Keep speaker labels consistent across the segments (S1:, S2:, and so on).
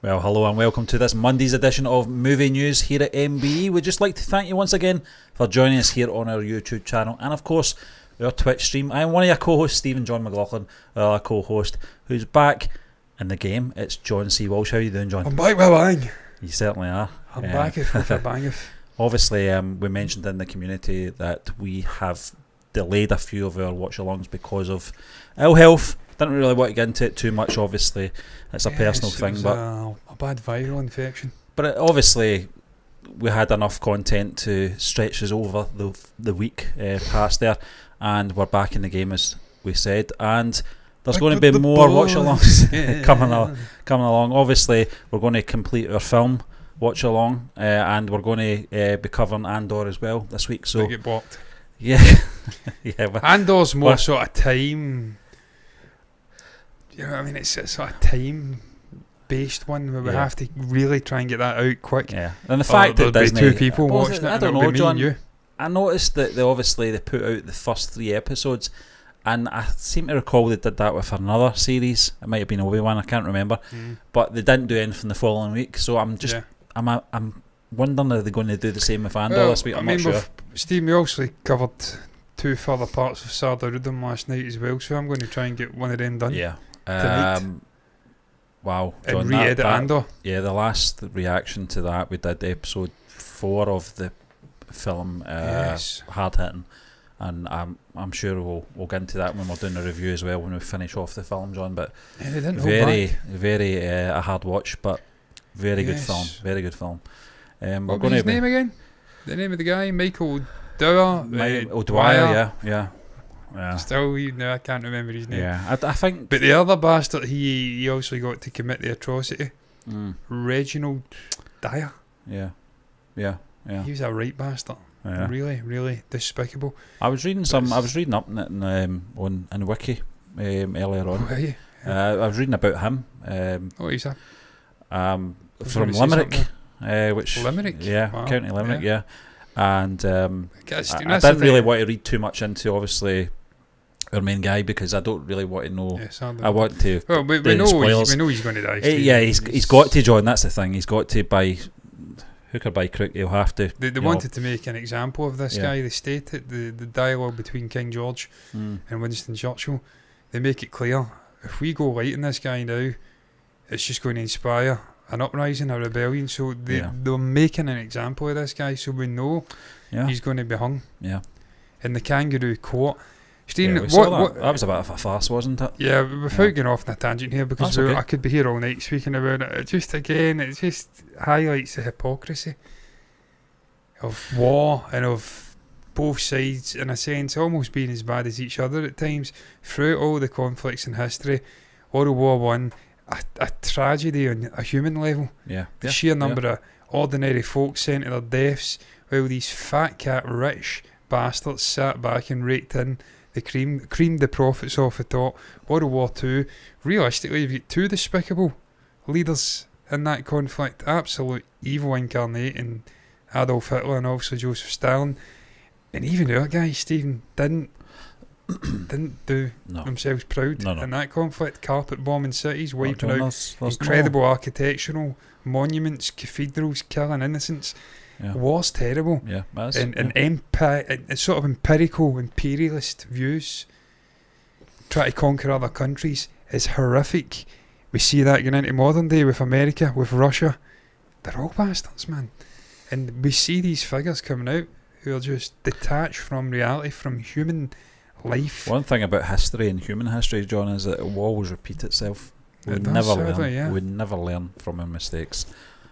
S1: Well, hello and welcome to this Monday's edition of Movie News here at MBE. We'd just like to thank you once again for joining us here on our YouTube channel and of course our Twitch stream. I'm one of your co-hosts, Stephen John McLaughlin, our co-host, who's back in the game. It's John C. Walsh. How are you doing, John?
S2: I'm back with a bang.
S1: You certainly are.
S2: I'm back with a bang.
S1: Obviously, we mentioned in the community that we have delayed a few of our watch-alongs because of ill health. Didn't really want to get into it too much, obviously. It's a personal thing. But
S2: a bad viral infection.
S1: But obviously, we had enough content to stretch us over the week past there. And we're back in the game, as we said. And there's going to be more watch-alongs coming along. Obviously, we're going to complete our film watch-along. And we're going to be covering Andor as well this week. So
S2: get blocked.
S1: Yeah. Yeah.
S2: Andor's more sort of time... You know what I mean? It's sort of time-based one where we have to really try and get that out quick.
S1: Yeah, and the fact that Disney,
S2: two people watching it,
S1: I don't know, John.
S2: You.
S1: I noticed that they put out the first 3 episodes, and I seem to recall they did that with another series. It might have been Obi-Wan, I can't remember, but they didn't do anything the following week. So I'm just, I'm wondering if they're going to do the same with Andor this week. I'm not sure.
S2: Steve, we also covered 2 further parts of Sarda Rudum last night as well, so I'm going to try and get one of them done.
S1: Yeah. Wow, John,
S2: and re-edit Andor.
S1: Yeah, the last reaction to that, we did episode 4 of the film, Hard Hitting, and I'm sure we'll get into that when we're doing a review as well when we finish off the film, John. But
S2: they didn't
S1: very a hard watch, but very good film. Very good film.
S2: What was his name again? The name of the guy, Michael O'Dwyer.
S1: Yeah.
S2: Still, I can't remember his name.
S1: Yeah, I think.
S2: But the other bastard, he also got to commit the atrocity. Reginald Dyer.
S1: Yeah.
S2: He was a right bastard.
S1: Yeah.
S2: Really, really despicable.
S1: I was reading up on Wiki earlier on.
S2: Were you?
S1: I was reading about him.
S2: He's a
S1: from Limerick, which
S2: Limerick,
S1: wow. County Limerick, yeah. And I
S2: didn't
S1: really want to read too much into obviously our main guy because I don't really want to know. I want to.
S2: Well, we know he's going to die.
S1: He's got to, John. That's the thing. He's got to by hook or by crook. He'll have to.
S2: They wanted to make an example of this guy. They stated the dialogue between King George and Winston Churchill. They make it clear if we go light on this guy now, it's just going to inspire an uprising, a rebellion. So they're making an example of this guy, so we know he's going to be hung.
S1: Yeah.
S2: In the kangaroo court. Stephen,
S1: that was a bit of a farce, wasn't it?
S2: Yeah, without going off on a tangent here, because I could be here all night speaking about it. It just highlights the hypocrisy of war and of both sides, in a sense, almost being as bad as each other at times. Throughout all the conflicts in history, World War One, a tragedy on a human level.
S1: Yeah.
S2: The sheer number of ordinary folks sent to their deaths, while these fat cat rich bastards sat back and raked in the creamed the profits off the top. World War Two, realistically, you've got 2 despicable leaders in that conflict. Absolute evil incarnate in Adolf Hitler and also Joseph Stalin. And even the other guys, Stephen, didn't do themselves proud in that conflict. Carpet bombing cities, wiping out
S1: there's
S2: incredible architectural monuments, cathedrals, killing innocents. War's terrible.
S1: Yeah,
S2: and sort of empirical, imperialist views. Try to conquer other countries is horrific. We see that going into modern day with America, with Russia. They're all bastards, man. And we see these figures coming out who are just detached from reality, from human life.
S1: One thing about history and human history, John, is that it will always repeat itself. We never learn from our mistakes.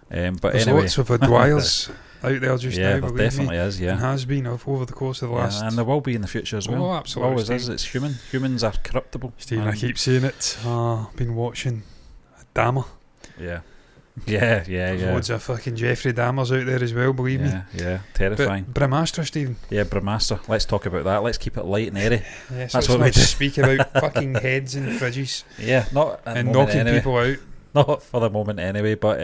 S1: But
S2: there's
S1: anyway,
S2: lots of Adwires out there just now.
S1: There definitely is,
S2: and has been over the course of the last.
S1: And there will be in the future as well.
S2: Oh, absolutely.
S1: Always is. It's human. Humans are corruptible.
S2: Stephen, I keep saying it. Been watching Dahmer.
S1: Yeah.
S2: Loads of fucking Jeffrey Dahmers out there as well, believe me.
S1: Yeah, terrifying.
S2: But Brahmastra, Stephen.
S1: Yeah, Brahmastra. Let's talk about that. Let's keep it light and airy.
S2: That's what we do. Speak about fucking heads in fridges.
S1: Yeah, not
S2: and knocking people out.
S1: Not for the moment anyway, but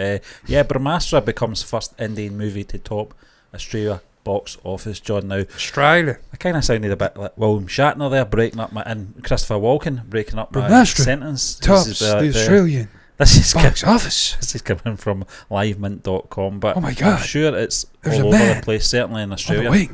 S1: Brahmastra becomes first Indian movie to top Australia box office, John. Now,
S2: Australia. I
S1: kind of sounded a bit like William Shatner there, breaking up and Christopher Walken breaking up my sentence.
S2: Tops the Australian box office.
S1: This is coming from livemint.com, but
S2: oh my God,
S1: I'm sure it's all over the place, certainly in Australia.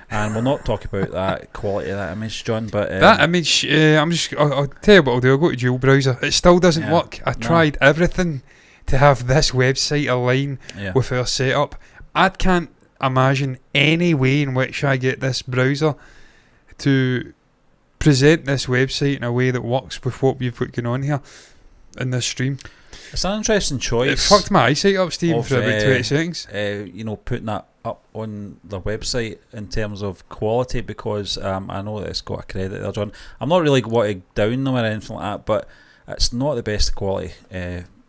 S1: And we'll not talk about that quality of that image, John. But
S2: that image, I'll tell you what I'll do. I'll go to Dual Browser. It still doesn't work. I tried everything to have this website align with our setup. I can't imagine any way in which I get this browser to present this website in a way that works with what we've got going on here in this stream.
S1: It's an interesting choice.
S2: It fucked my eyesight up, Steve, for about 20 seconds.
S1: Putting that up on their website in terms of quality, because I know that it's got a credit there, John. I'm not really wanting to down them or anything like that, but it's not the best quality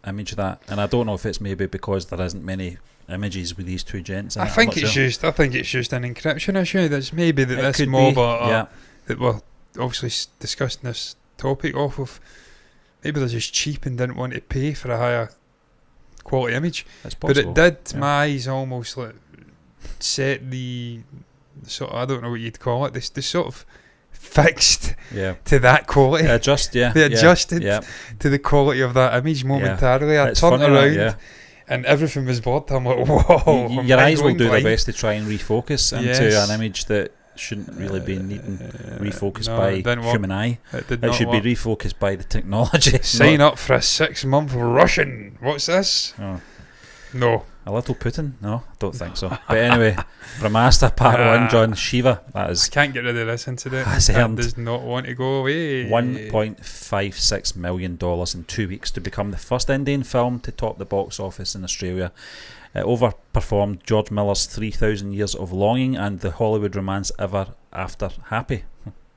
S1: image of that, and I don't know if it's maybe because there isn't many images with these two gents in
S2: I think it's just an encryption issue. That's maybe this mob that we're obviously discussing this topic off of. Maybe they're just cheap and didn't want to pay for a higher quality image. But it did, my eyes almost like set the sort of, I don't know what you'd call it, they sort of fixed to that quality. They adjusted to the quality of that image momentarily.
S1: Yeah.
S2: I turned around and everything was blurred. I'm like, whoa.
S1: Your eyes will do their best to try and refocus into an image that shouldn't really be needing refocused by human eye. It should be refocused by the technology.
S2: Sign up for a 6-month Russian. What's this?
S1: Oh.
S2: No.
S1: A little Putin? No, I don't think so. But anyway, Brahmastra Part 1, John, Shiva. That is.
S2: I can't get rid of this incident.
S1: That
S2: does not want to go away.
S1: $1.56 million in 2 weeks to become the first Indian film to top the box office in Australia. It overperformed George Miller's 3,000 Years of Longing and the Hollywood romance Ever After Happy.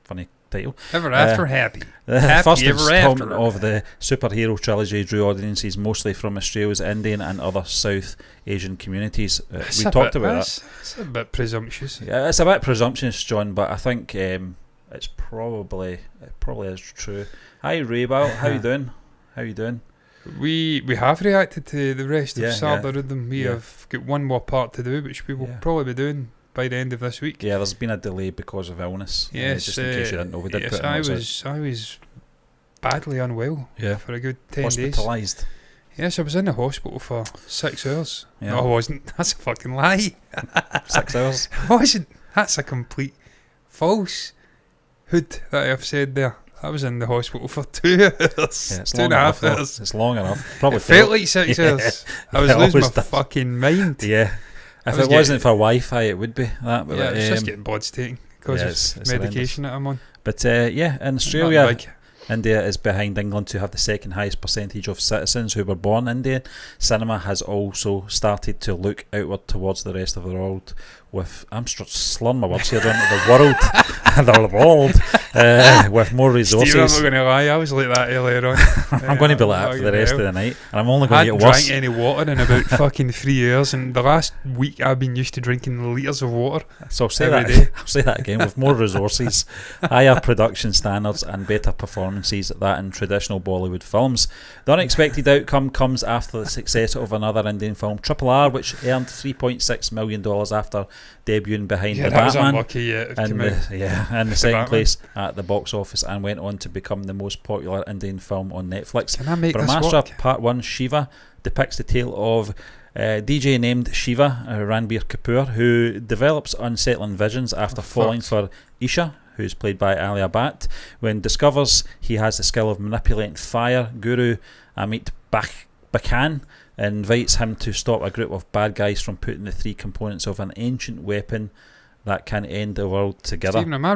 S1: Funny title.
S2: Ever After Happy.
S1: The first installment of the superhero trilogy drew audiences mostly from Australia's Indian and other South Asian communities. We talked about that.
S2: It's a bit presumptuous.
S1: Yeah, it's a bit presumptuous, John, but I think it probably is true. Hi, Raybal. How you doing?
S2: We have reacted to the rest of Sardar Rhythm. We have got one more part to do, which we will probably be doing by the end of this week.
S1: Yeah, there's been a delay because of illness.
S2: Yes,
S1: just in case you didn't know, we did put
S2: I was badly unwell for a good 10 days.
S1: Hospitalised.
S2: Yes, I was in the hospital for 6 hours. Yeah. No, I wasn't. That's a fucking lie.
S1: 6 hours?
S2: I wasn't. That's a complete falsehood that I have said there. I was in the hospital for 2 hours. Yeah, it's 2.5 hours.
S1: It's long enough. Probably
S2: it felt like 6 hours. I was losing my fucking mind.
S1: Yeah. If it wasn't for Wi-Fi, it would be that. But
S2: it's just getting blood taking because of medication that I'm on.
S1: But in Australia, India is behind England to have the second highest percentage of citizens who were born Indian. Cinema has also started to look outward towards the rest of the world with, I'm slurring my words here, the world, with more resources.
S2: Steve, I'm not going to lie, I was like that earlier on.
S1: I'm going to be like that for the rest of the night, and I'm only going to get worse. I
S2: haven't drank any water in about fucking 3 years, and the last week I've been used to drinking litres of water.
S1: So I'll say that again, with more resources, higher production standards and better performance often sees that in traditional Bollywood films. The unexpected outcome comes after the success of another Indian film, Triple R, which earned $3.6 million after debuting behind the Batman. In the second place at the box office, and went on to become the most popular Indian film on Netflix.
S2: Can I make
S1: Brahmastra
S2: this work?
S1: Part 1, Shiva, depicts the tale of DJ named Shiva, Ranbir Kapoor, who develops unsettling visions after falling for Isha, who's played by Alia Bhatt. When discovers he has the skill of manipulating fire, Guru Amit Bakan invites him to stop a group of bad guys from putting the 3 components of an ancient weapon that can end the world together.
S2: Stephen, am I?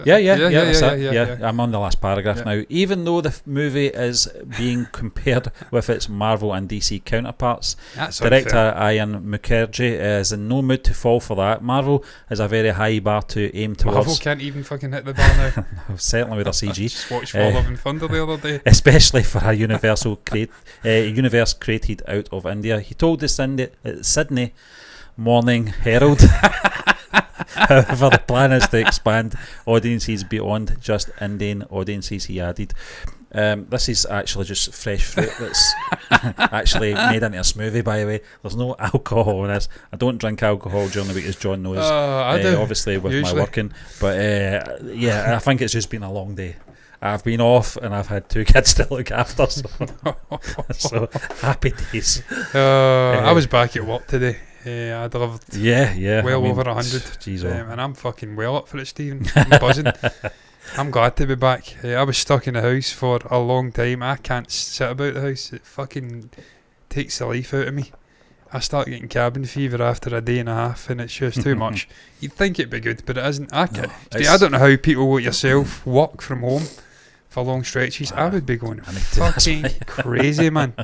S1: Yeah. I'm on the last paragraph now. Even though the movie is being compared with its Marvel and DC counterparts, director Ayan Mukherjee is in no mood to fall for that. Marvel has a very high bar to aim towards.
S2: Marvel can't even fucking hit the bar now.
S1: Certainly with a CG.
S2: Just watched Fall Love and Thunder the other day.
S1: Especially for a universe created out of India. He told the Sydney Morning Herald however the plan is to expand audiences beyond just Indian audiences, he added. This is actually just fresh fruit that's actually made into a smoothie, by the way. There's no alcohol in this. I don't drink alcohol during the week, as John knows,
S2: I do,
S1: obviously with
S2: usually.
S1: my working, but I think it's just been a long day. I've been off and I've had 2 kids to look after, so happy days.
S2: I was back at work today. I delivered over 100. And I'm fucking well up for it, Stephen. I'm buzzing. I'm glad to be back. I was stuck in the house for a long time. I can't sit about the house. It fucking takes the life out of me. I start getting cabin fever after a day and a half, and it's just too much. You'd think it'd be good, but it isn't. I don't know how people like yourself work from home for long stretches. I would be going fucking crazy, man.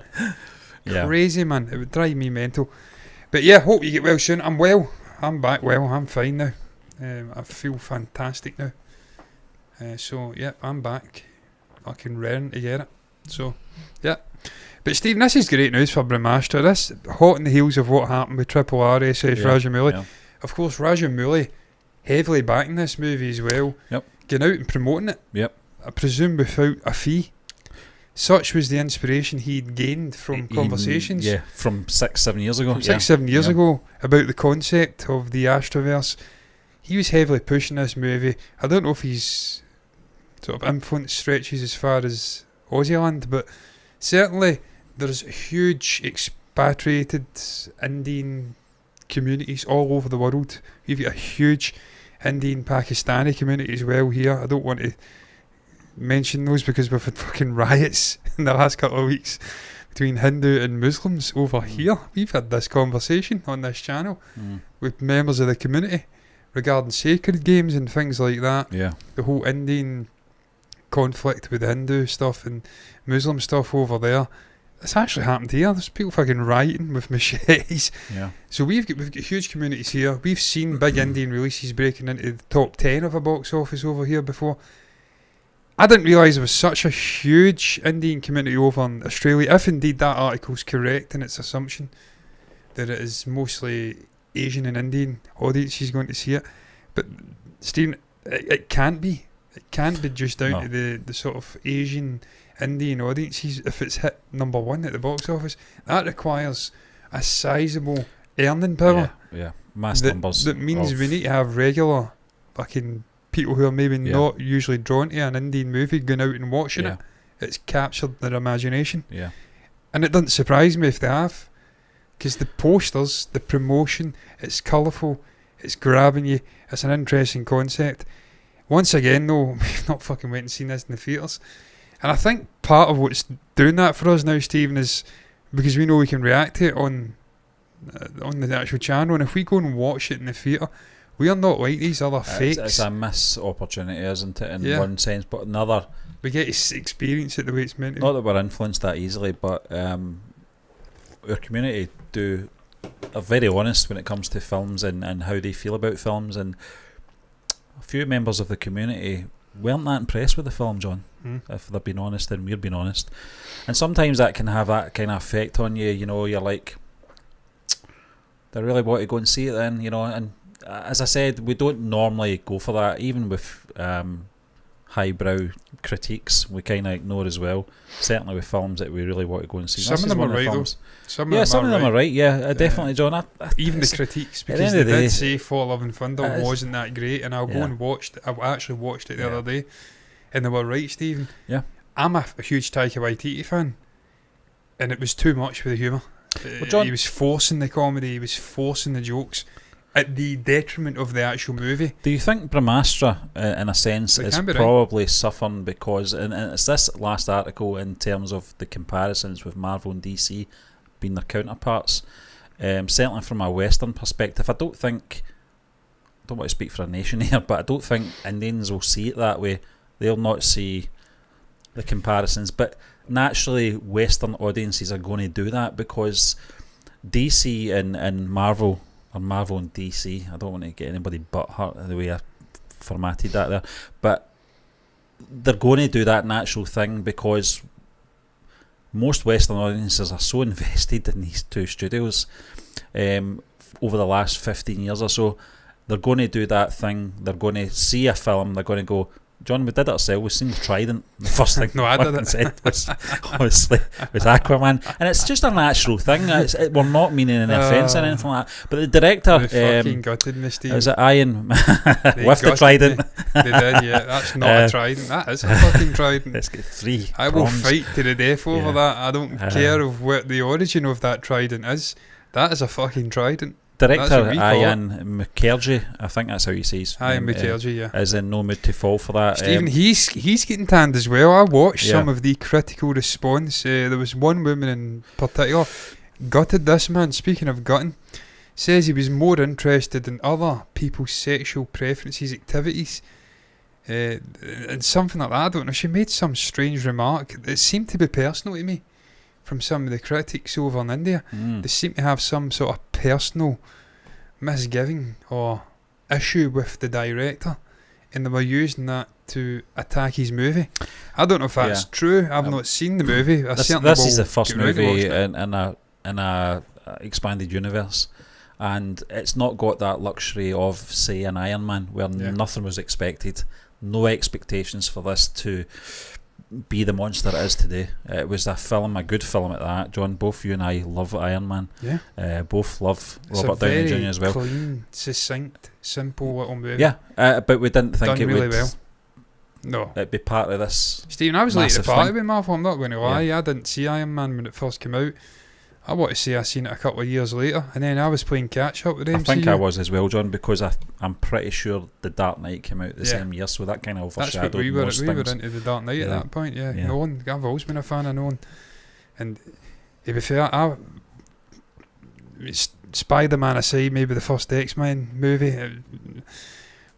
S2: Crazy, man. It would drive me mental. But yeah, hope you get well soon. I'm well. I'm back well. I'm fine now. I feel fantastic now. So yeah, I'm back. Fucking raring to get it. So yeah. But Stephen, this is great news for Brahmastra. This hot on the heels of what happened with Triple R, SS Rajamouli. Yeah. Of course, Rajamouli heavily backing this movie as well. Yep. Getting out and promoting it.
S1: Yep.
S2: I presume without a fee. Such was the inspiration he'd gained from conversations.
S1: From 6-7 years ago.
S2: 6-7 years ago, about the concept of the Astroverse. He was heavily pushing this movie. I don't know if his sort of influence stretches as far as Aussieland, but certainly there's huge expatriated Indian communities all over the world. We've got a huge Indian Pakistani community as well here. I don't want to mention those because we've had fucking riots in the last couple of weeks between Hindu and Muslims over here. We've had this conversation on this channel with members of the community regarding sacred games and things like that. Yeah. The whole Indian conflict with Hindu stuff and Muslim stuff over there. It's actually happened here. There's people fucking rioting with machetes. Yeah. So we've got huge communities here. We've seen big Indian releases breaking into the top 10 of a box office over here before. I didn't realise there was such a huge Indian community over in Australia, if indeed that article's correct in its assumption that it is mostly Asian and Indian audiences going to see it. But Stephen, it can't be. It can't be just down to the sort of Asian Indian audiences if it's hit number 1 at the box office. That requires a sizable earning power.
S1: Yeah. Mass numbers.
S2: That means we need to have regular fucking people who are maybe not usually drawn to an Indian movie going out and watching it. It's captured their imagination. Yeah. And it doesn't surprise me if they have, because the posters, the promotion, it's colourful, it's grabbing you, it's an interesting concept. Once again though, we've not fucking went and seen this in the theatres, and I think part of what's doing that for us now, Stephen, is because we know we can react to it on the actual channel, and if we go and watch it in the theatre, we are not like these other fakes.
S1: It's a miss opportunity, isn't it, in one sense, but another,
S2: we get to experience it the way it's meant to.
S1: Not that we're influenced that easily, but our community are very honest when it comes to films and how they feel about films, and a few members of the community weren't that impressed with the film, John, if they're being honest, and we're being honest. And sometimes that can have that kind of effect on you, you're like, do I really want to go and see it then, and as I said, we don't normally go for that, even with highbrow critiques we kind of ignore as well. Certainly with films that we really want to go and see.
S2: Some of them are right, though. Some of them are right.
S1: Yeah, definitely, John.
S2: Even the critiques, because they did say Thor: Love and Thunder wasn't that great, and I'll go and watched. I actually watched it the other day, and they were right, Stephen.
S1: Yeah,
S2: I'm a huge Taika Waititi fan, and it was too much with the humour. Well, John, he was forcing the comedy, he was forcing the jokes at the detriment of the actual movie.
S1: Do you think Brahmastra, in a sense, is probably suffering because, and it's this last article in terms of the comparisons with Marvel and DC being their counterparts, certainly from a Western perspective, I don't want to speak for a nation here, but I don't think Indians will see it that way. They'll not see the comparisons, but naturally Western audiences are going to do that because DC and Marvel, or Marvel and DC, I don't want to get anybody butt hurt the way I formatted that there, but they're going to do that natural thing because most Western audiences are so invested in these two studios over the last 15 years or so. They're going to do that thing. They're going to see a film, they're going to go, John, we did it ourselves. We've seen Trident. The first thing
S2: I did it.
S1: said was Aquaman, and it's just a natural thing. We're not meaning any offence or anything like that. But the director,
S2: fucking gutted me, Steve.
S1: Is it Ian with the Trident?
S2: They did, yeah. That's not a Trident. That is a fucking Trident.
S1: Let's get 3.
S2: I will fight to the death over that. I don't care of what the origin of that Trident is. That is a fucking Trident.
S1: Director Ian Mukherjee, I think that's how he says.
S2: Ian Mukherjee,
S1: is in no mood to fall for that.
S2: Stephen, he's getting tanned as well. I watched some of the critical response. There was one woman in particular gutted this man. Speaking of gutting, says he was more interested in other people's sexual preferences, activities, and something like that. I don't know. She made some strange remark. It seemed to be personal to me. From some of the critics over in India, they seem to have some sort of personal misgiving or issue with the director, and they were using that to attack his movie. I don't know if that's true. I've not seen the movie. This
S1: is the first movie in a expanded universe, and it's not got that luxury of, say, an Iron Man, where nothing was expected, no expectations for this to be the monster it is today. It was a good film at that. John, both you and I love Iron Man. Yeah. Both love Robert Downey Jr. as well.
S2: Clean, succinct, simple little movie.
S1: Yeah, but we didn't think it
S2: really
S1: would.
S2: Well. No,
S1: it'd be part of this.
S2: Stephen, I was late to the party with Marvel. I'm not going to lie. I didn't see Iron Man when it first came out. I want to say I seen it a couple of years later, and then I was playing catch up with the MCU. I
S1: think I was as well, John, because I'm pretty sure The Dark Knight came out the same year, so that kind of overshadowed most things.
S2: We were into The Dark Knight at that point. Nolan, I've always been a fan of Nolan, and to be fair, Spider-Man aside, maybe the first X-Men movie, it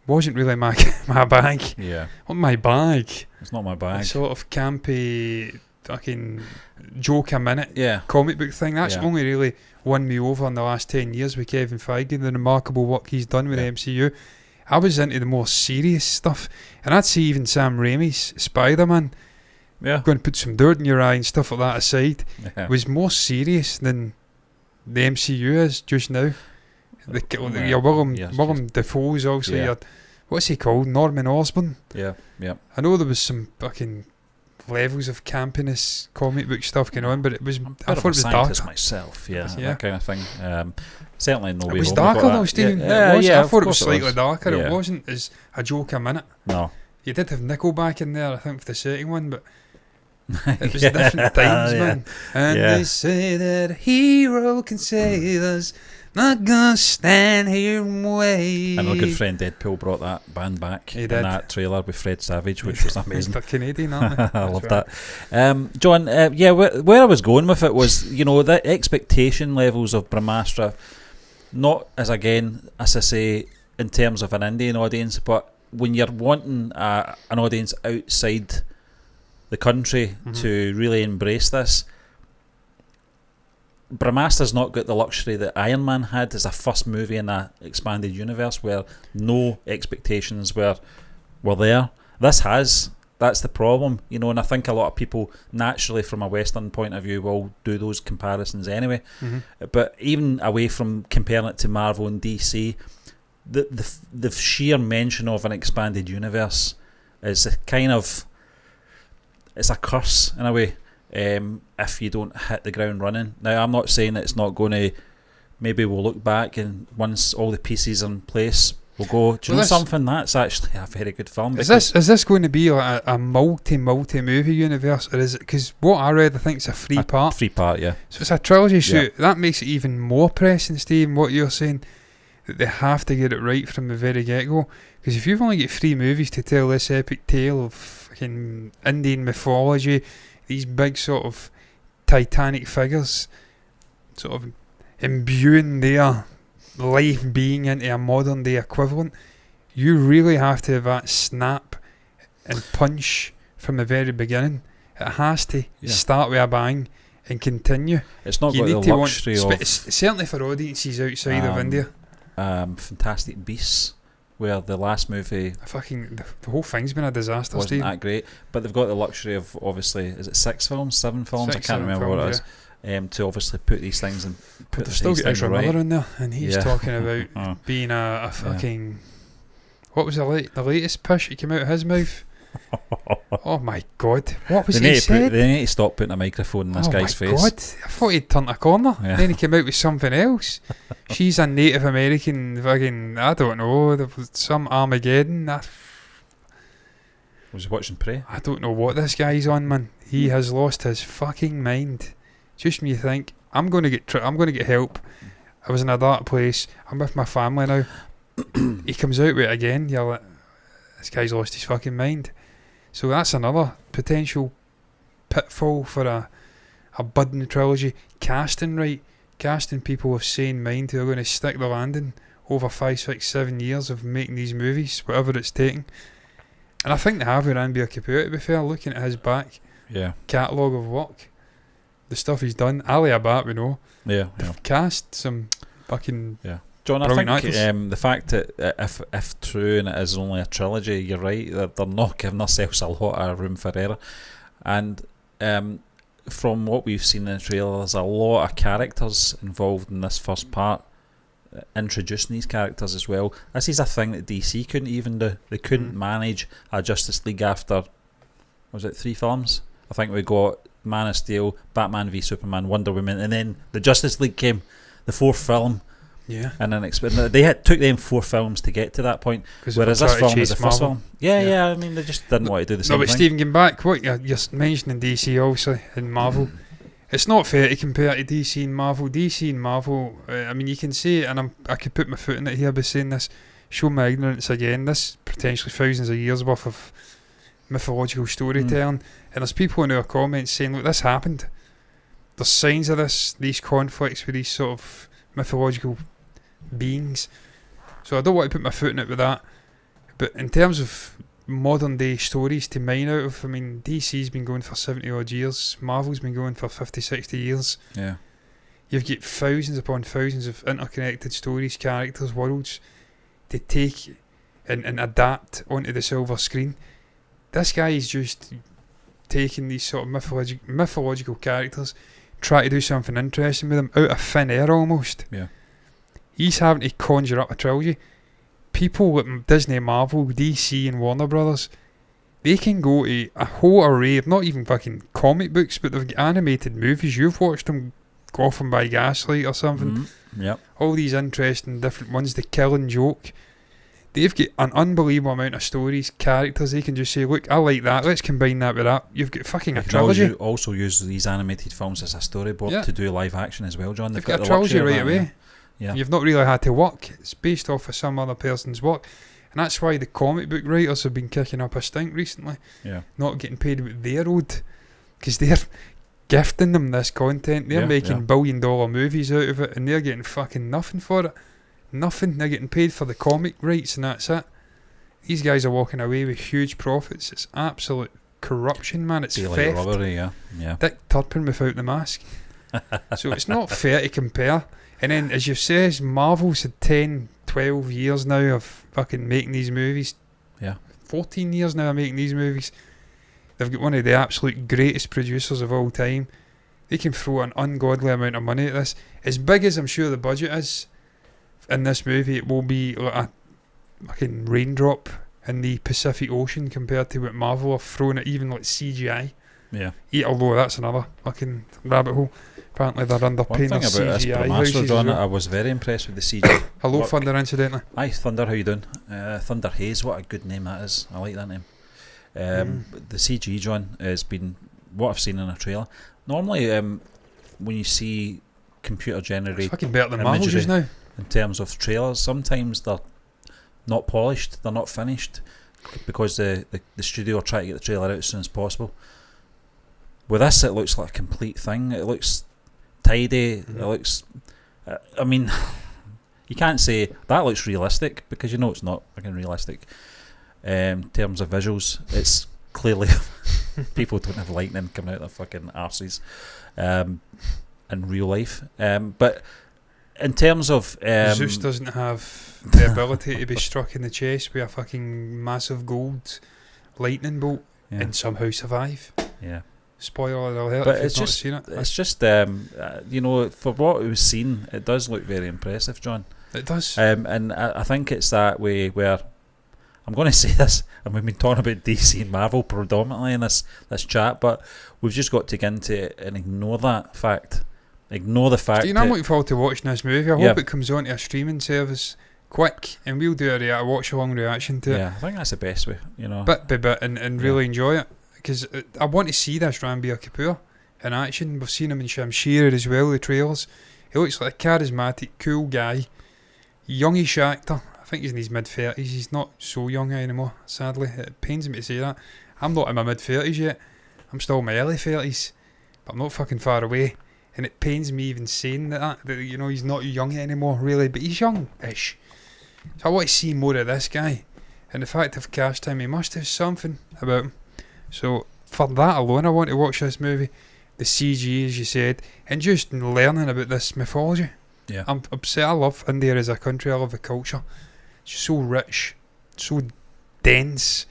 S2: wasn't really my bag.
S1: Yeah,
S2: not my bag.
S1: It's not my bag.
S2: Sort of campy, fucking joke a minute comic book thing. That's only really won me over in the last 10 years with Kevin Feige, the remarkable work he's done with the MCU. I was into the more serious stuff, and I'd say even Sam Raimi's Spider-Man, going to put some dirt in your eye and stuff like that aside, was more serious than the MCU is just now. Willem Dafoe's also what's he called? Norman Osborn.
S1: Yeah.
S2: I know there was some fucking levels of campiness comic book stuff going on, but it was I thought it was darker
S1: myself, that kind of thing. Certainly no way.
S2: It was darker though, Stephen. I thought it was slightly darker. It wasn't as a joke a minute.
S1: No,
S2: you did have Nickelback in there, I think, for the second one, but it was different times, man. And they say that a hero can save us. Not gonna stand here and wait.
S1: And our good friend Deadpool brought that band back in that trailer with Fred Savage, which was amazing.
S2: They're Canadian, aren't they?
S1: I love that. John, where I was going with it was, the expectation levels of Brahmastra, not as I say, in terms of an Indian audience, but when you're wanting an audience outside the country to really embrace this, Brahmastra's not got the luxury that Iron Man had as a first movie in a expanded universe where no expectations were there. This has. That's the problem, and I think a lot of people naturally from a Western point of view will do those comparisons anyway. But even away from comparing it to Marvel and DC, the sheer mention of an expanded universe is a kind of, it's a curse in a way, if you don't hit the ground running. Now, I'm not saying that it's not going to, maybe we'll look back and once all the pieces are in place, we'll go, do you know something, that's actually a very good film.
S2: Is this going to be like a multi movie universe, or is it, because what I read, I think it's a three part, yeah. So it's a trilogy shoot. That makes it even more pressing, Steve, what you're saying, that they have to get it right from the very get-go. Because if you've only got 3 movies to tell this epic tale of fucking Indian mythology, these big sort of titanic figures sort of imbuing their life being into a modern day equivalent, you really have to have that snap and punch from the very beginning. It has to start with a bang and continue.
S1: It's not got the luxury of...
S2: certainly for audiences outside of India.
S1: Fantastic Beasts, where the last movie...
S2: the whole thing's been a disaster,
S1: wasn't
S2: Steve.
S1: That great. But they've got the luxury of, obviously, is it 7 films? I can't remember what it is. To obviously put these things and put
S2: they've still got Ezra Miller in there, and he's talking about being a fucking... What was the latest push that came out of his mouth? Oh my god, what was he said?
S1: They need to stop putting a microphone in this guy's face. Oh my god,
S2: I thought he'd turned a corner. Then he came out with something else. She's a Native American fucking, I don't know, there was some Armageddon.
S1: Was he watching Prey?
S2: I don't know what this guy's on, man. He has lost his fucking mind. Just when you think, I'm going to get help. I was in a dark place. I'm with my family now. He comes out with it again. You're like, this guy's lost his fucking mind. So that's another potential pitfall for a budding trilogy. Casting right. Casting people of sane mind who are going to stick the landing over 5, 6, 7 years of making these movies, whatever it's taking. And I think they have with Ranbir Kapoor, to be fair, looking at his back catalogue of work. The stuff he's done. Ali Abbat, we know. They've cast some fucking...
S1: John, I think the fact that if true and it is only a trilogy, you're right, they're not giving themselves a lot of room for error. And from what we've seen in the trailer, there's a lot of characters involved in this first part, introducing these characters as well. This is a thing that DC couldn't even do. They couldn't manage a Justice League after, was it 3 films? I think we got Man of Steel, Batman v Superman, Wonder Woman, and then the Justice League came, the 4th film. And then they took them 4 films to get to that point, whereas this film was the first film. I mean, they just didn't want to do the same thing.
S2: No, but Stephen, getting back, what you're mentioning DC obviously and Marvel, it's not fair to compare to DC and Marvel. DC and Marvel, I mean, you can say it, and I could put my foot in it here by saying this, show my ignorance again, this potentially thousands of years worth of mythological storytelling, and there's people in our comments saying, look, this happened. There's signs of this, these conflicts with these sort of mythological beings. So I don't want to put my foot in it with that. But in terms of modern day stories to mine out of, I mean, DC's been going for 70 odd years, Marvel's been going for 50, 60 years. You've got thousands upon thousands of interconnected stories, characters, worlds to take and adapt onto the silver screen. This guy is just taking these sort of mythological characters, try to do something interesting with them out of thin air almost. He's having to conjure up a trilogy. People with Disney, Marvel, DC and Warner Brothers, they can go to a whole array of not even fucking comic books, but they've got animated movies. You've watched them, Gotham by Gaslight or something. All these interesting different ones, The Killing Joke. They've got an unbelievable amount of stories, characters. They can just say, look, I like that, let's combine that with that. You've got fucking a trilogy.
S1: You also use these animated films as a storyboard to do live action as well, John.
S2: They've got a trilogy right away. You've not really had to work. It's based off of some other person's work. And that's why the comic book writers have been kicking up a stink recently. Not getting paid what they're owed. Because they're gifting them this content. They're making $1 billion movies out of it, and they're getting fucking nothing for it. Nothing. They're getting paid for the comic rights, and that's it. These guys are walking away with huge profits. It's absolute corruption, man. It's theft.
S1: Robbery,
S2: Dick Turpin without the mask. So it's not fair to compare. And then, as you say, Marvel's had 10, 12 years now of fucking making these movies. 14 years now of making these movies. They've got one of the absolute greatest producers of all time. They can throw an ungodly amount of money at this. As big as I'm sure the budget is in this movie, it will be like a fucking raindrop in the Pacific Ocean compared to what Marvel have thrown at even like CGI.
S1: Yeah.
S2: Although that's another fucking rabbit hole. Apparently they're underpaying their
S1: One thing about this
S2: CGI
S1: Brahmastra,
S2: houses
S1: John,
S2: as well.
S1: I was very impressed with the CGI.
S2: Hello,
S1: work.
S2: Thunder, incidentally.
S1: Hi, Thunder, how you doing? Thunder Hayes, what a good name that is. I like that name. The CG, John, has been what I've seen in a trailer. Normally, when you see computer generated
S2: It's fucking better than Marvel
S1: imagery
S2: just now.
S1: in terms of trailers, sometimes they're not polished, they're not finished, because the studio are trying to get the trailer out as soon as possible. With this, it looks like a complete thing. It looks tidy. It looks... I mean, you can't say that looks realistic, because you know it's not fucking realistic. In terms of visuals, it's clearly... people don't have lightning coming out of their fucking arses in real life. But in terms of...
S2: Zeus doesn't have the ability to be struck in the chest with a fucking massive gold lightning bolt and somehow survive.
S1: Yeah.
S2: Spoiler alert,
S1: but
S2: if
S1: it's
S2: you've not
S1: just,
S2: seen it.
S1: it's just, you know, for what we've seen, it does look very impressive, John.
S2: It does.
S1: And I think it's that way where, I'm going to say this, and we've been talking about DC and Marvel predominantly in this chat, but we've just got to get into it and ignore that fact. Ignore the fact.
S2: Steve, I'm looking forward to watching this movie. I hope it comes onto a streaming service quick, and we'll do a watch-along reaction to it.
S1: Yeah, I think that's the best way, you know.
S2: Bit by bit, and really enjoy it. Because I want to see this Ranbir Kapoor in action. We've seen him in Shamshir as well, the trailers. He looks like a charismatic, cool guy. Youngish actor. I think he's in his mid-30s. He's not so young anymore, sadly. It pains me to say that. I'm not in my mid-30s yet. I'm still in my early 30s. But I'm not fucking far away. And it pains me even saying that you know, he's not young anymore, really. But he's young-ish. So I want to see more of this guy. And the fact of cast him, he must have something about him. So for that alone, I want to watch this movie. The CG, as you said, and just learning about this mythology.
S1: Yeah,
S2: I'm upset. I love India as a country. I love the culture. It's so rich, so dense.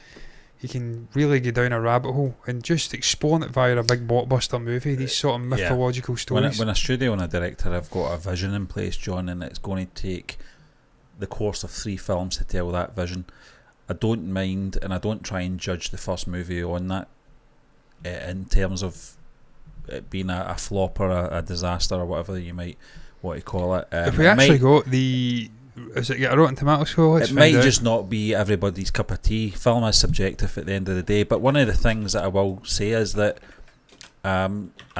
S2: You can really go down a rabbit hole and just explore it via a big blockbuster movie. These sort of mythological stories.
S1: When a studio and a director have got a vision in place, John, and it's going to take the course of 3 films to tell that vision, I don't mind, and I don't try and judge the first movie on that in terms of it being a flop or a disaster or whatever you might want to call it.
S2: If we actually got the... Is it get a Rotten Tomato score?
S1: It might just not be everybody's cup of tea. Film is subjective at the end of the day, but one of the things that I will say is that I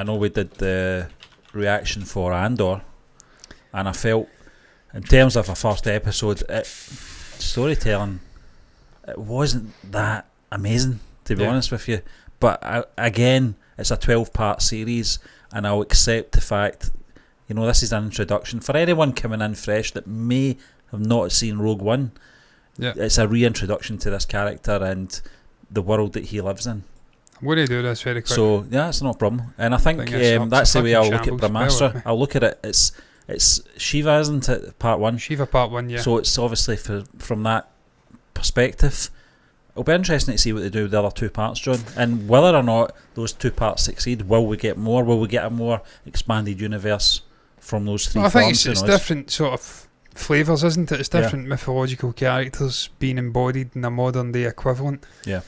S1: know we did the reaction for Andor, and I felt in terms of a first episode, storytelling, it wasn't that amazing, to be honest with you. But again, it's a 12-part series, and I'll accept the fact, you know, this is an introduction for anyone coming in fresh that may have not seen Rogue One. It's a reintroduction to this character and the world that he lives in.
S2: I'm going to do this very quick.
S1: So yeah, that's no problem. And I think that's the way I'll look at Brahmastra. I'll look at it. It's Shiva, isn't it? Part 1.
S2: Shiva Part 1, yeah.
S1: So it's obviously from that perspective. It'll be interesting to see what they do with the other 2 parts, John, and whether or not those 2 parts succeed. Will we get more? Will we get a more expanded universe from those 3 films?
S2: I think it's different sort of flavours, isn't it? It's different mythological characters being embodied in a modern day equivalent. Yeah.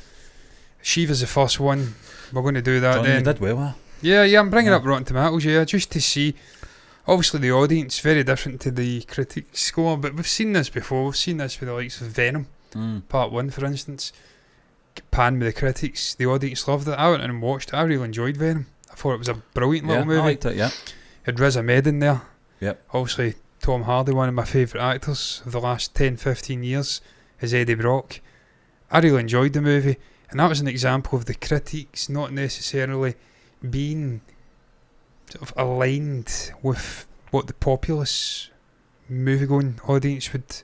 S2: Shiva's the first one. We're going to do that. John, then.
S1: You did well, huh?
S2: Yeah, I'm bringing up Rotten Tomatoes, just to see. Obviously, the audience very different to the critic score, but we've seen this before. We've seen this with the likes of Venom. Part 1, for instance, panned with the critics. The audience loved it. I went in and watched it. I really enjoyed Venom. I thought it was a brilliant little movie.
S1: I liked it, yeah.
S2: Had Riz Ahmed in there.
S1: Yep.
S2: Obviously, Tom Hardy, one of my favourite actors of the last 10-15 years, is Eddie Brock. I really enjoyed the movie, and that was an example of the critics not necessarily being sort of aligned with what the populace movie-going audience would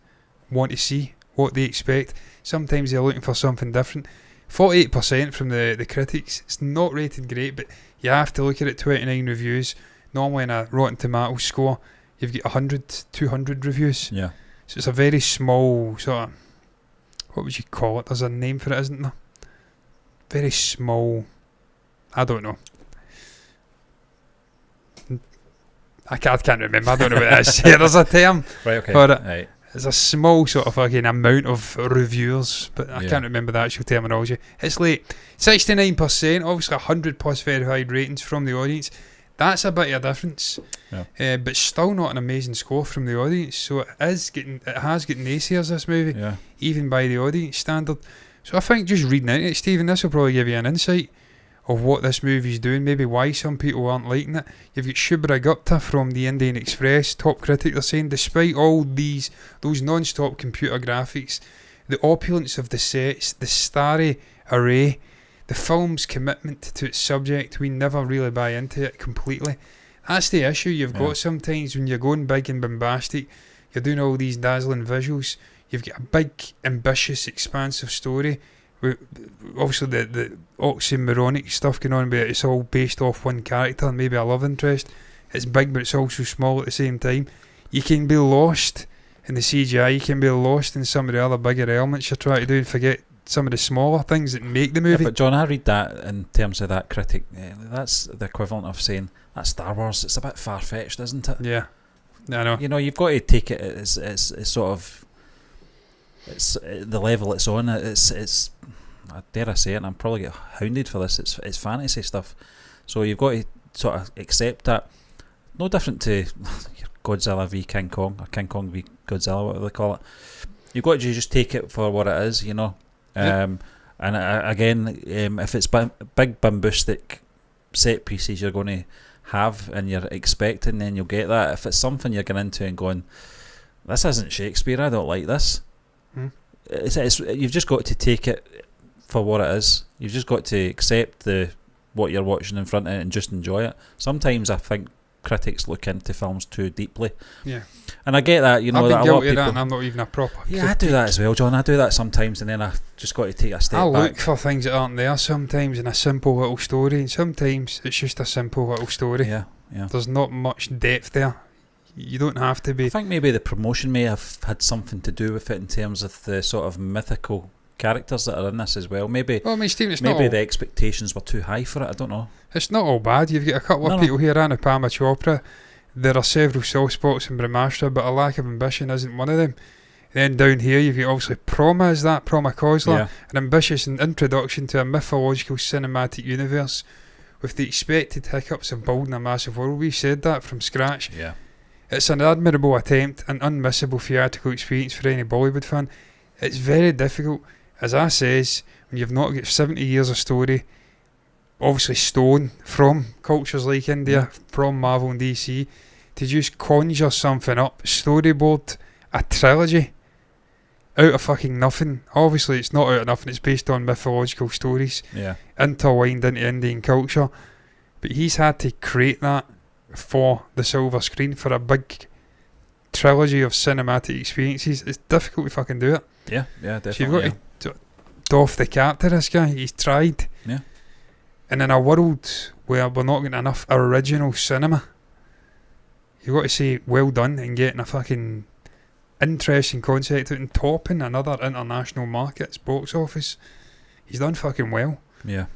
S2: want to see, what they expect. Sometimes they're looking for something different. 48% from the critics. It's not rated great, but you have to look at it. 29 reviews. Normally in a Rotten Tomatoes score, you've got 100, 200 reviews. Yeah. So it's a very small sort of, what would you call it? There's a name for it, isn't there? Very small. I don't know. I can't remember. I don't know what it is. There's a term for it. Right. There's a small sort of fucking amount of reviewers, but I can't remember the actual terminology. It's like 69%, obviously 100 plus verified ratings from the audience. That's a bit of a difference, but still not an amazing score from the audience. So it has got naysayers, this movie, even by the audience standard. So I think just reading into it, Stephen, this will probably give you an insight of what this movie's doing, maybe why some people aren't liking it. You've got Shubhra Gupta from the Indian Express, top critic. They're saying, despite all those non-stop computer graphics, the opulence of the sets, the starry array, the film's commitment to its subject, we never really buy into it completely. That's the issue you've got sometimes when you're going big and bombastic. You're doing all these dazzling visuals. You've got a big, ambitious, expansive story. Obviously the oxymoronic stuff going on, but it's all based off one character and maybe a love interest. It's big, but it's also small at the same time. You can be lost in the CGI, you can be lost in some of the other bigger elements you're trying to do and forget some of the smaller things that make the movie.
S1: But John, I read that in terms of that critic, that's the equivalent of saying that's Star Wars. It's a bit far-fetched, isn't it?
S2: Yeah, I know.
S1: You know, you've got to take it as sort of, it's the level it's on. It's I dare I say it, and I'm probably get hounded for this. It's fantasy stuff, so you've got to sort of accept that. No different to Godzilla v King Kong, or King Kong v Godzilla, whatever they call it. You've got to just take it for what it is, you know. And again, if it's big bombastic set pieces you're going to have and you're expecting, then you'll get that. If it's something you're going into and going, this isn't Shakespeare, I don't like this. It's you've just got to take it for what it is. You've just got to accept what you're watching in front of it and just enjoy it. Sometimes I think critics look into films too deeply. Yeah. And I get that, you know.
S2: I've been
S1: that a lot of
S2: guilty of
S1: people,
S2: that, and I'm not even a proper critic.
S1: I do that as well, John. I do that sometimes, and then I just got to take a step back.
S2: I look for things that aren't there sometimes in a simple little story, and sometimes it's just a simple little story. Yeah. There's not much depth there. You don't have to be.
S1: I think maybe the promotion may have had something to do with it in terms of the sort of mythical characters that are in this as well. Maybe,
S2: well, I mean, Steve,
S1: maybe the expectations were too high for it. I don't know.
S2: It's not all bad. You've got a couple of people here, Anupama Chopra. There are several soft spots in Brahmastra, but a lack of ambition isn't one of them. Then down here, you've got obviously Proma Khosla, an ambitious introduction to a mythological cinematic universe with the expected hiccups of building a massive world. We said that from scratch. Yeah. It's an admirable attempt, an unmissable theatrical experience for any Bollywood fan. It's very difficult, as I says, when you've not got 70 years of story, obviously stolen from cultures like India, from Marvel and DC, to just conjure something up, storyboard a trilogy out of fucking nothing. Obviously it's not out of nothing, it's based on mythological stories intertwined into Indian culture, but he's had to create that for the silver screen, for a big trilogy of cinematic experiences. It's difficult to fucking do it. Yeah, definitely. So you've got to doff the cap to this guy. He's tried. Yeah. And in a world where we're not getting enough original cinema, you've got to say well done and getting a fucking interesting concept out and topping another international market's box office. He's done fucking well. Yeah.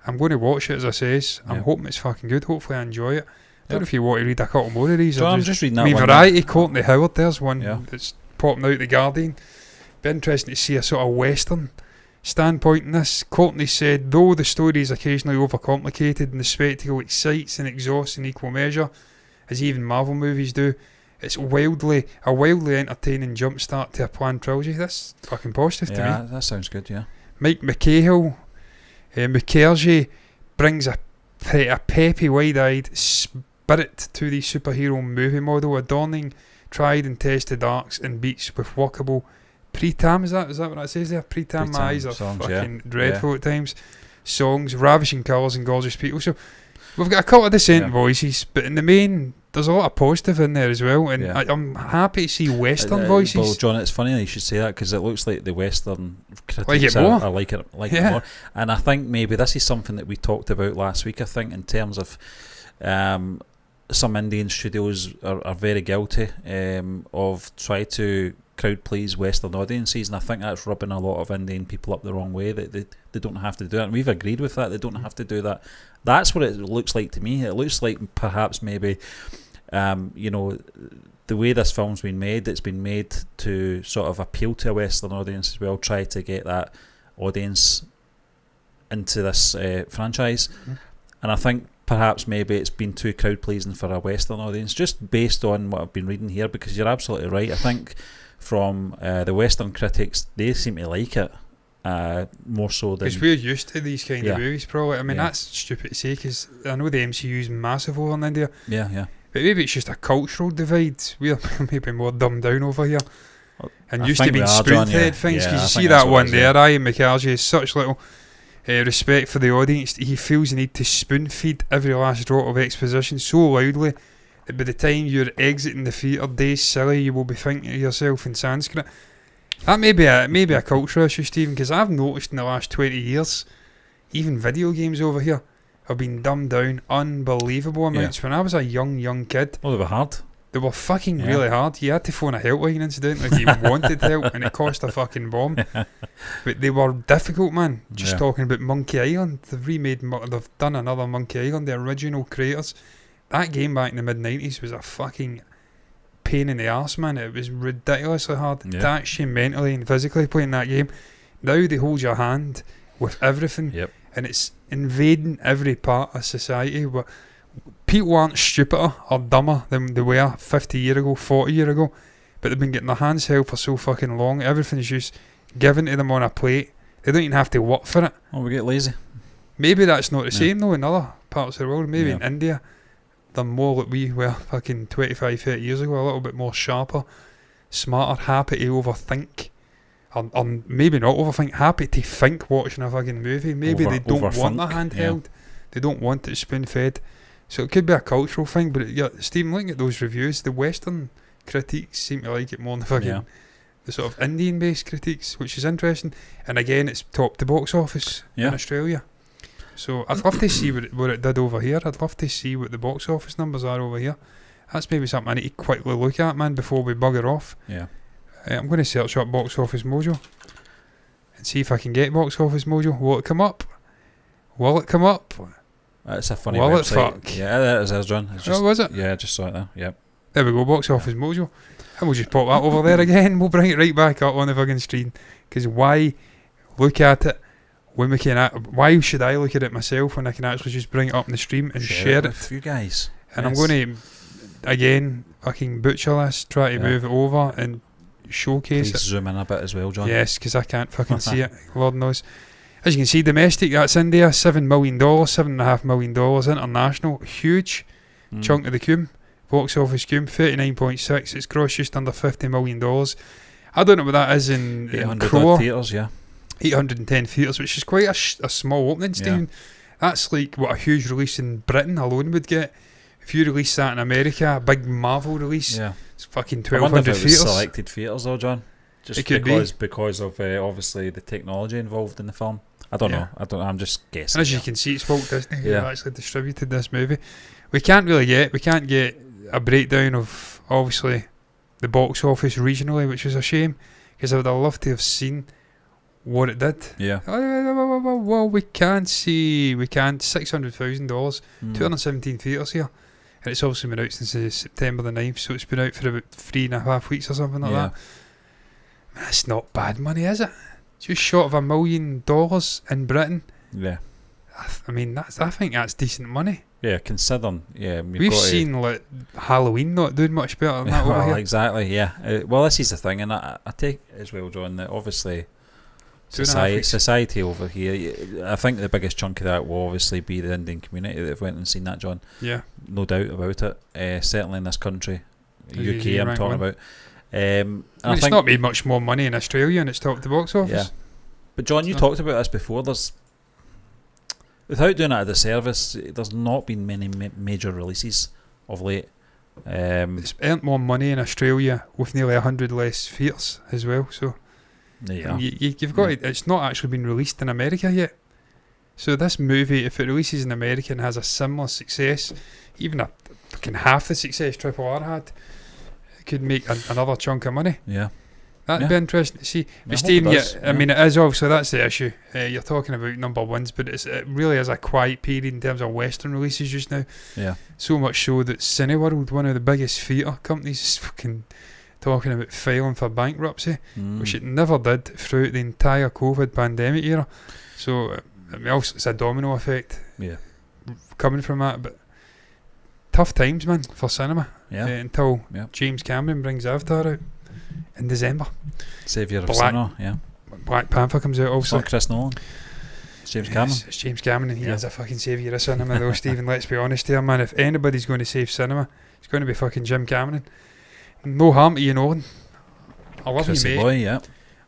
S2: I'm going to watch it, as I says. I'm hoping it's fucking good. Hopefully I enjoy it. I don't know if you want to read a couple more of these.
S1: So I'm just reading that one.
S2: Variety, Courtney Howard, there's one that's popping out the Guardian. Be interesting to see a sort of Western standpoint in this. Courtney said, though the story is occasionally overcomplicated and the spectacle excites and exhausts in equal measure, as even Marvel movies do, it's a wildly entertaining jumpstart to a planned trilogy. That's fucking positive to me.
S1: Yeah, that sounds good, yeah.
S2: Mike Mukherjee brings a peppy, wide-eyed spirit to the superhero movie model, adorning tried and tested arcs and beats with workable pretam. Is that what it says there? Pretam eyes are songs, fucking dreadful at times. Songs, ravishing colours and gorgeous people. So we've got a couple of dissenting voices, but in the main, there's a lot of positive in there as well, and I'm happy to see Western voices.
S1: Well, John, it's funny that you should say that, because it looks like the Western critics are like it more. And I think maybe this is something that we talked about last week, I think, in terms of some Indian studios are very guilty of trying to crowd please Western audiences, and I think that's rubbing a lot of Indian people up the wrong way, that they don't have to do it, and we've agreed with that. They don't have to do that. That's what it looks like to me. It looks like perhaps maybe the the way this film's been made, it's been made to sort of appeal to a Western audience as well, try to get that audience into this franchise. And I think perhaps maybe it's been too crowd pleasing for a Western audience, just based on what I've been reading here, because you're absolutely right. I think from the Western critics, they seem to like it more so than...
S2: Because we're used to these kind of movies, probably. I mean, that's stupid to say, because I know the MCU's massive over in India.
S1: Yeah.
S2: But maybe it's just a cultural divide. We're maybe more dumbed down over here. And used to being spoon-fed things. Because you see that one there, Ian McKelvey has such little respect for the audience that he feels the need to spoon-feed every last drop of exposition so loudly that by the time you're exiting the theatre, days silly, you will be thinking to yourself in Sanskrit. That may be a cultural issue, Stephen, because I've noticed in the last 20 years, even video games over here have been dumbed down unbelievable amounts. When I was a young kid...
S1: Oh, they were hard.
S2: They were fucking really hard. You had to phone a helpline incidentally if you wanted help, and it cost a fucking bomb. But they were difficult, man. Just talking about Monkey Island. They've done another Monkey Island, the original creators. That game back in the mid-90s was a fucking pain in the arse, man. It was ridiculously hard. To actually mentally and physically playing that game. Now they hold your hand with everything. And it's invading every part of society. But people aren't stupider or dumber than they were 50 years ago, 40 years ago, but they've been getting their hands held for so fucking long. Everything's just given to them on a plate. They don't even have to work for it.
S1: Oh, we get lazy.
S2: Maybe that's not the same though in other parts of the world. Maybe in India they're more like we were fucking 25, 30 years ago, a little bit more sharper, smarter, happy to overthink. Or maybe not overthink, happy to think watching a fucking movie. Maybe they don't want their hand held. They don't want it spoon-fed. So it could be a cultural thing, but Stephen, looking at those reviews, the Western critiques seem to like it more than fucking the sort of Indian-based critiques, which is interesting. And again, it's topped the box office in Australia. So I'd love to see what it did over here. I'd love to see what the box office numbers are over here. That's maybe something I need to quickly look at, man, before we bugger off. I'm going to search up Box Office Mojo and see if I can get Box Office Mojo. Will it come up?
S1: It's a funny
S2: website.
S1: It fuck? Yeah, that is John.
S2: Was it?
S1: Yeah, I just saw it there. Yep.
S2: There we go, Box Office Mojo. And we'll just pop that over there again. We'll bring it right back up on the fucking screen. Because why look at it when we can... Why should I look at it myself when I can actually just bring it up in the stream and share it
S1: with you guys?
S2: And I'm going to, again, fucking butcher this, try to move it over and showcase
S1: Please
S2: it.
S1: Zoom in a bit as well, John.
S2: Yes, because I can't fucking see it. Lord knows. As you can see, domestic, that's India, $7 million, $7.5 million. International, huge chunk of the cum. Box office cum, 39.6. It's grossed just under $50 million. I don't know what that is in
S1: 800 theatres,
S2: 810 theatres, which is quite a small opening, Stephen. That's like what a huge release in Britain alone would get. If you release that in America, a big Marvel release, it's fucking 1,200 theatres.
S1: Selected theatres though, John. Just because of obviously the technology involved in the film. I don't know. I'm just guessing.
S2: And as you can see, it's Walt Disney who actually distributed this movie. We can't get a breakdown of obviously the box office regionally, which is a shame because I would have loved to have seen what it did. Well, we can't see. We can't. $600,000, 217 theatres here. And it's obviously been out since September the 9th, so it's been out for about 3.5 weeks or something like that. That's not bad money, is it? Just short of $1 million in Britain.
S1: Yeah.
S2: I mean, I think that's decent money.
S1: Yeah, considering. Yeah,
S2: we've seen like Halloween not doing much better than that over here.
S1: Exactly. Yeah. Well, this is the thing, and I take as well, John, that obviously society over here. I think the biggest chunk of that will obviously be the Indian community that have went and seen that, John. Yeah. No doubt about it. Certainly in this country, UK, I'm talking about. I mean,
S2: it's not made much more money in Australia and it's topped the box office. Yeah.
S1: But John, you talked about this before. Without doing it at a disservice, there's not been many major releases of late.
S2: It's earned more money in Australia with nearly 100 less theatres as well. So you've got it. It's not actually been released in America yet. So this movie, if it releases in America and has a similar success, even a fucking half the success Triple R had, could make another chunk of money.
S1: Yeah,
S2: That'd be interesting to see. But Steve, I mean, it is obviously, that's the issue. You're talking about number ones, but it really is a quiet period in terms of Western releases just now.
S1: Yeah.
S2: So much so that Cineworld, one of the biggest theatre companies, is fucking talking about filing for bankruptcy, which it never did throughout the entire COVID pandemic era. So, I mean, also it's a domino effect coming from that, but tough times, man, for cinema.
S1: Yeah.
S2: Until James Cameron brings Avatar out in December.
S1: Saviour of cinema, yeah.
S2: Black Panther comes out also.
S1: It's not Chris Nolan. It's James Cameron.
S2: It's James Cameron, and he is a fucking saviour of cinema though, Stephen, let's be honest here, man. If anybody's going to save cinema, it's going to be fucking Jim Cameron. No harm to Ian Nolan. I love you, mate.
S1: Boy, yeah.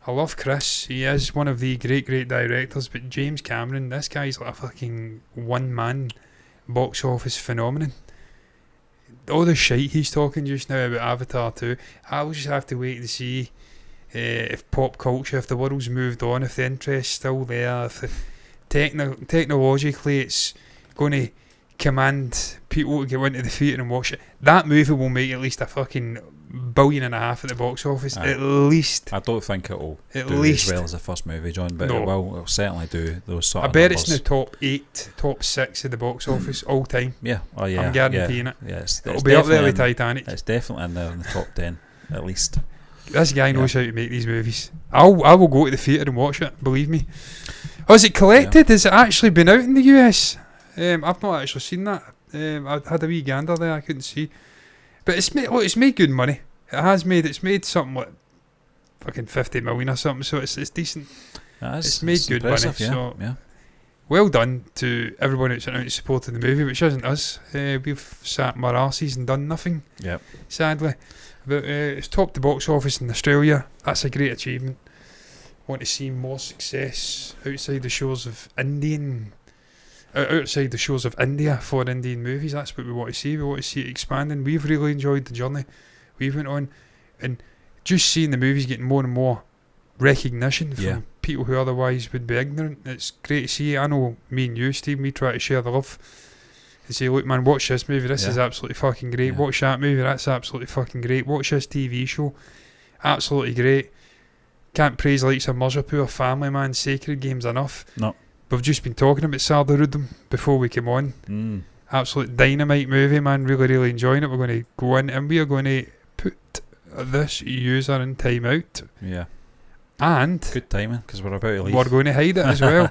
S2: I love Chris. He is one of the great directors, but James Cameron, this guy's like a fucking one-man box office phenomenon. All the shite he's talking just now about Avatar 2, I'll just have to wait to see if pop culture, if the world's moved on, if the interest's still there, if technologically it's going to command people to go into the theatre and watch it. That movie will make at least a fucking $1.5 billion at the box office, at least.
S1: I don't think it'll do
S2: least.
S1: as well as the first movie, John, but it'll certainly do those sort of
S2: bet
S1: numbers.
S2: It's in the top 8, top 6 of the box office all time.
S1: Yeah, oh yeah.
S2: I'm guaranteeing it.
S1: Yeah,
S2: it'll be up there with Titanic.
S1: It's definitely in there in the top 10, at least.
S2: This guy knows how to make these movies. I will go to the theatre and watch it, believe me. Oh, is it collected? Has it actually been out in the US? I've not actually seen that. I had a wee gander there, I couldn't see. But it's made good money. It's made something like fucking 50 million or something, so it's decent. It's made good money. So well done to everyone who's out supporting the movie, which isn't us. We've sat in our arses and done nothing. Yep. Sadly. But it's topped the box office in Australia. That's a great achievement. Want to see more success outside the shores of India for Indian movies. That's what we want to see. We want to see it expanding. We've really enjoyed the journey we've went on, and just seeing the movies getting more and more recognition from people who otherwise would be ignorant. It's great to see. I know me and you, Steve, we try to share the love and say, look man, watch this movie, this is absolutely fucking great. Watch that movie, that's absolutely fucking great. Watch this TV show, absolutely great. Can't praise the likes of Murzapoor, Family Man, Sacred Games enough. No. We've just been talking about Sardarudam before we came on. Absolute dynamite movie, man. Really, really enjoying it. We're going to go in and we are going to put this user in timeout. Yeah. And
S1: good timing, because we're about to leave.
S2: We're going to hide it as well.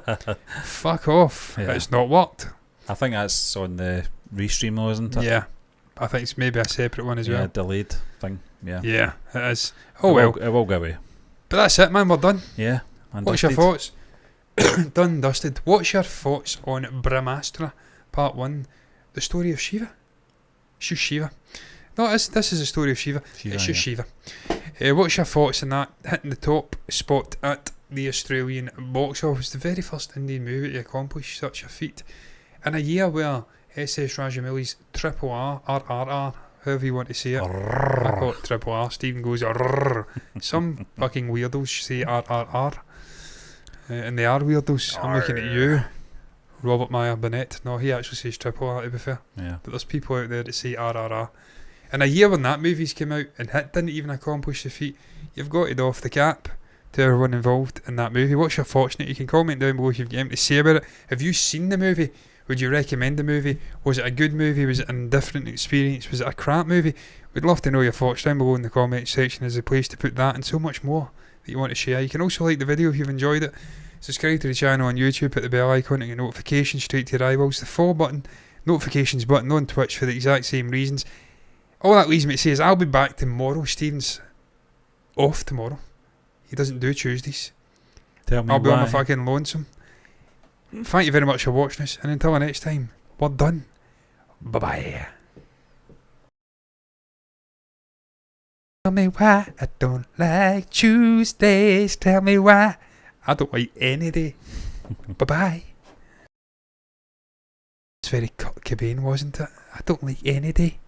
S2: Fuck off. Yeah. It's not worked.
S1: I think that's on the restream though, isn't it?
S2: Yeah. I think it's maybe a separate one as well.
S1: Yeah, delayed thing. Yeah.
S2: Yeah, it is. Oh well.
S1: It will go away.
S2: But that's it, man. We're done.
S1: Yeah.
S2: What's your thoughts? Done, dusted. What's your thoughts on Brahmastra Part 1, the story of Shiva? Shiva. No, this is the story of Shiva. It's just Shiva. What's your thoughts on that? Hitting the top spot at the Australian box office. The very first Indian movie to accomplish such a feat. In a year where S.S. Rajamouli's Triple R, RRR, however you want to say it. I call it Triple R. Stephen goes, RRR. Some fucking weirdos say RRR. And they are weirdos. I'm looking at you, Robert Meyer Burnett. No, he actually says Triple R, to be fair. Yeah. But there's people out there that say RRR. In a year when that movie's came out and it didn't even accomplish the feat, you've got to doff the cap to everyone involved in that movie. What's your thoughts? You can comment down below if you've got anything to say about it. Have you seen the movie? Would you recommend the movie? Was it a good movie? Was it an indifferent experience? Was it a crap movie? We'd love to know your thoughts down below in the comment section. There's a place to put that and so much more that you want to share. You can also like the video if you've enjoyed it. Subscribe to the channel on YouTube, hit the bell icon to get notifications straight to your eyeballs. The follow button, notifications button on Twitch for the exact same reasons. All that leaves me to say is I'll be back tomorrow. Stephen's off tomorrow. He doesn't do Tuesdays.
S1: Tell me
S2: I'll be
S1: why.
S2: on my fucking lonesome. Thank you very much for watching us, and until next time, we're done. Bye bye. Tell me why I don't like Tuesdays. Tell me why I don't like any day. Bye bye. It's very Kurt Cobain, wasn't it? I don't like any day.